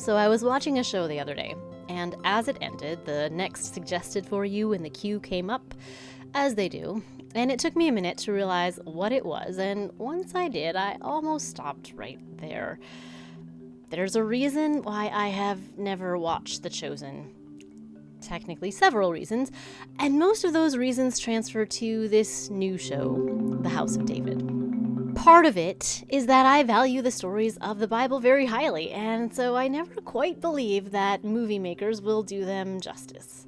So I was watching a show the other day, and as it ended, the next suggested for you in the queue came up, as they do, and it took me a minute to realize what it was, and once I did, I almost stopped right there. There's a reason why I have never watched The Chosen. Technically several reasons, and most of those reasons transfer to this new show, The House of David. Part of it is that I value the stories of the Bible very highly, and so I never quite believe that movie makers will do them justice.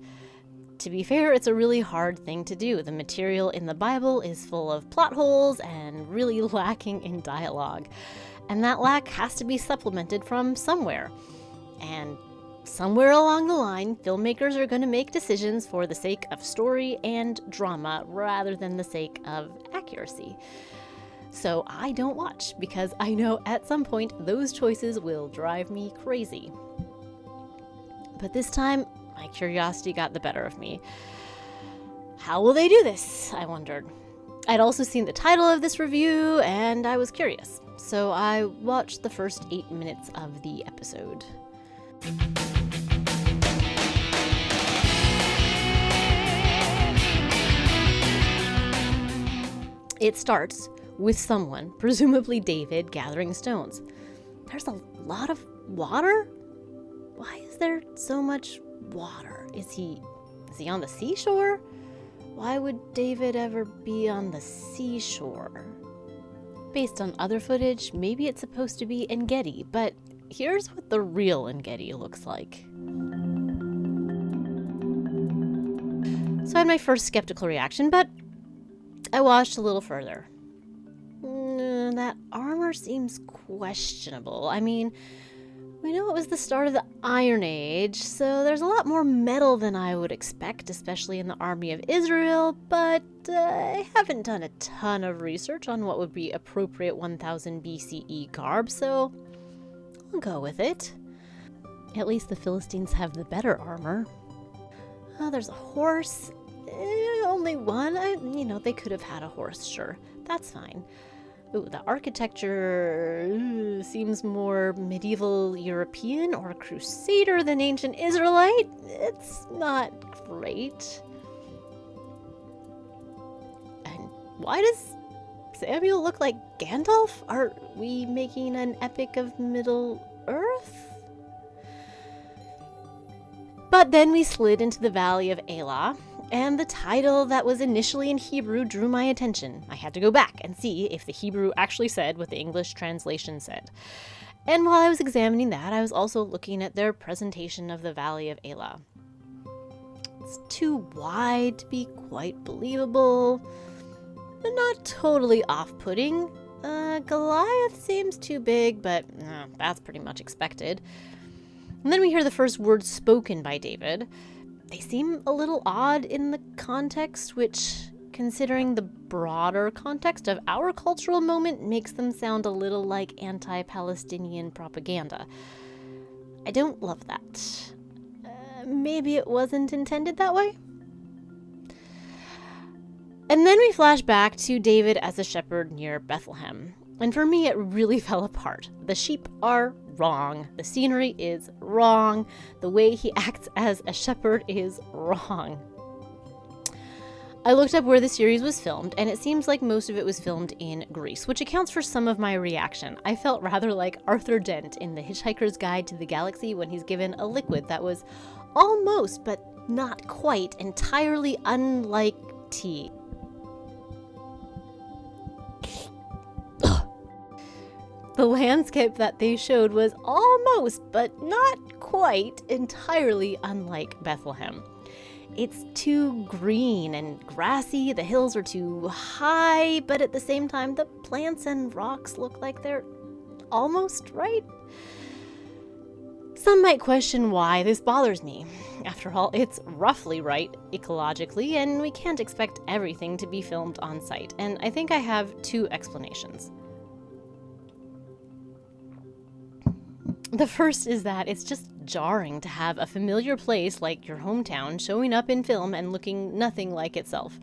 To be fair, it's a really hard thing to do. The material in the Bible is full of plot holes and really lacking in dialogue, and that lack has to be supplemented from somewhere. And somewhere along the line, filmmakers are going to make decisions for the sake of story and drama rather than the sake of accuracy. So I don't watch because I know at some point those choices will drive me crazy. But this time, my curiosity got the better of me. How will they do this? I wondered. I'd also seen the title of this review and I was curious. So I watched the first 8 minutes of the episode. It starts with someone, presumably David, gathering stones. There's a lot of water? Why is there so much water? Is he on the seashore? Why would David ever be on the seashore? Based on other footage, maybe it's supposed to be En-Gedi, but here's what the real En-Gedi looks like. So I had my first skeptical reaction, but I watched a little further. That armor seems questionable. I mean, we know it was the start of the Iron Age, so there's a lot more metal than I would expect, especially in the army of Israel, but I haven't done a ton of research on what would be appropriate 1000 BCE garb, so I'll go with it. At least the Philistines have the better armor. There's a horse. Only one. They could have had a horse, sure. That's fine. Ooh, the architecture seems more medieval European or Crusader than ancient Israelite. It's not great. And why does Samuel look like Gandalf? Are we making an epic of Middle Earth? But then we slid into the Valley of Elah, and the title that was initially in Hebrew drew my attention. I had to go back and see if the Hebrew actually said what the English translation said. And while I was examining that, I was also looking at their presentation of the Valley of Elah. It's too wide to be quite believable, but not totally off-putting. Goliath seems too big, but that's pretty much expected. And then we hear the first words spoken by David. They seem a little odd in the context, which, considering the broader context of our cultural moment, makes them sound a little like anti-Palestinian propaganda. I don't love that. Maybe it wasn't intended that way? And then we flash back to David as a shepherd near Bethlehem. And for me, it really fell apart. The sheep are wrong. The scenery is wrong. The way he acts as a shepherd is wrong. I looked up where the series was filmed, and it seems like most of it was filmed in Greece, which accounts for some of my reaction. I felt rather like Arthur Dent in The Hitchhiker's Guide to the Galaxy when he's given a liquid that was almost, but not quite, entirely unlike tea. The landscape that they showed was almost, but not quite, entirely unlike Bethlehem. It's too green and grassy, the hills are too high, but at the same time, the plants and rocks look like they're almost right. Some might question why this bothers me. After all, it's roughly right ecologically, and we can't expect everything to be filmed on site, and I think I have two explanations. The first is that it's just jarring to have a familiar place like your hometown showing up in film and looking nothing like itself.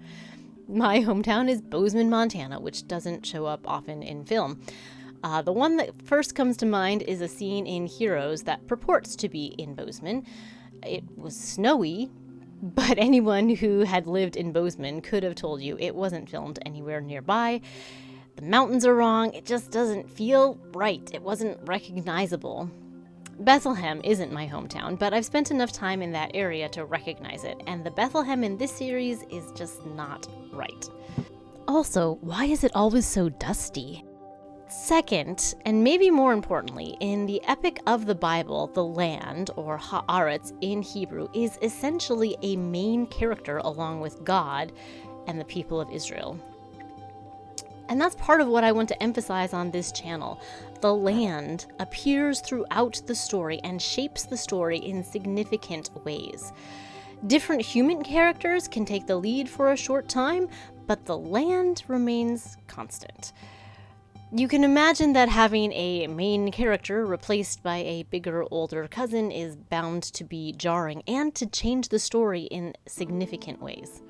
My hometown is Bozeman, Montana, which doesn't show up often in film. The one that first comes to mind is a scene in Heroes that purports to be in Bozeman. It was snowy, but anyone who had lived in Bozeman could have told you it wasn't filmed anywhere nearby. The mountains are wrong. It just doesn't feel right. It wasn't recognizable. Bethlehem isn't my hometown, but I've spent enough time in that area to recognize it, and the Bethlehem in this series is just not right. Also, why is it always so dusty? Second, and maybe more importantly, in the epic of the Bible, the land, or Haaretz in Hebrew, is essentially a main character along with God and the people of Israel. And that's part of what I want to emphasize on this channel. The land appears throughout the story and shapes the story in significant ways. Different human characters can take the lead for a short time, but the land remains constant. You can imagine that having a main character replaced by a bigger, older cousin is bound to be jarring and to change the story in significant ways.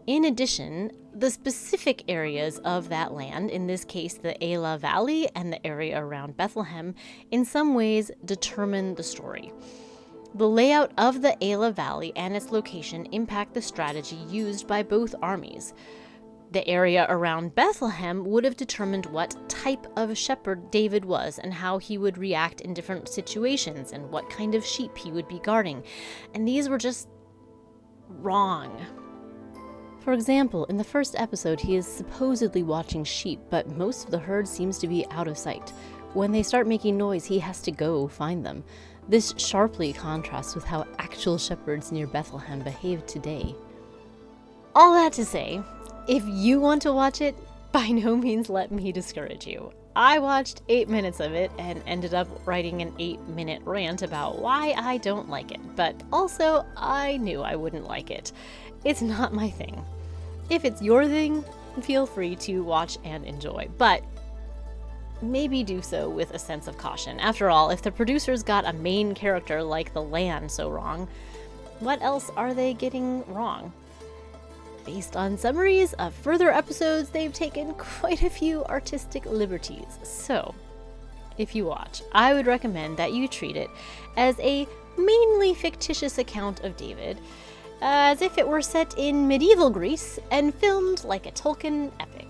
In addition, the specific areas of that land, in this case the Elah Valley and the area around Bethlehem, in some ways determine the story. The layout of the Elah Valley and its location impact the strategy used by both armies. The area around Bethlehem would have determined what type of shepherd David was and how he would react in different situations and what kind of sheep he would be guarding. And these were just wrong. For example, in the first episode, he is supposedly watching sheep, but most of the herd seems to be out of sight. When they start making noise, he has to go find them. This sharply contrasts with how actual shepherds near Bethlehem behave today. All that to say, if you want to watch it, by no means let me discourage you. I watched 8 minutes of it and ended up writing an 8-minute rant about why I don't like it, but also I knew I wouldn't like it. It's not my thing. If it's your thing, feel free to watch and enjoy, but maybe do so with a sense of caution. After all, if the producers got a main character like the land so wrong, what else are they getting wrong? Based on summaries of further episodes, they've taken quite a few artistic liberties. So, if you watch, I would recommend that you treat it as a mainly fictitious account of David, as if it were set in medieval Greece and filmed like a Tolkien epic.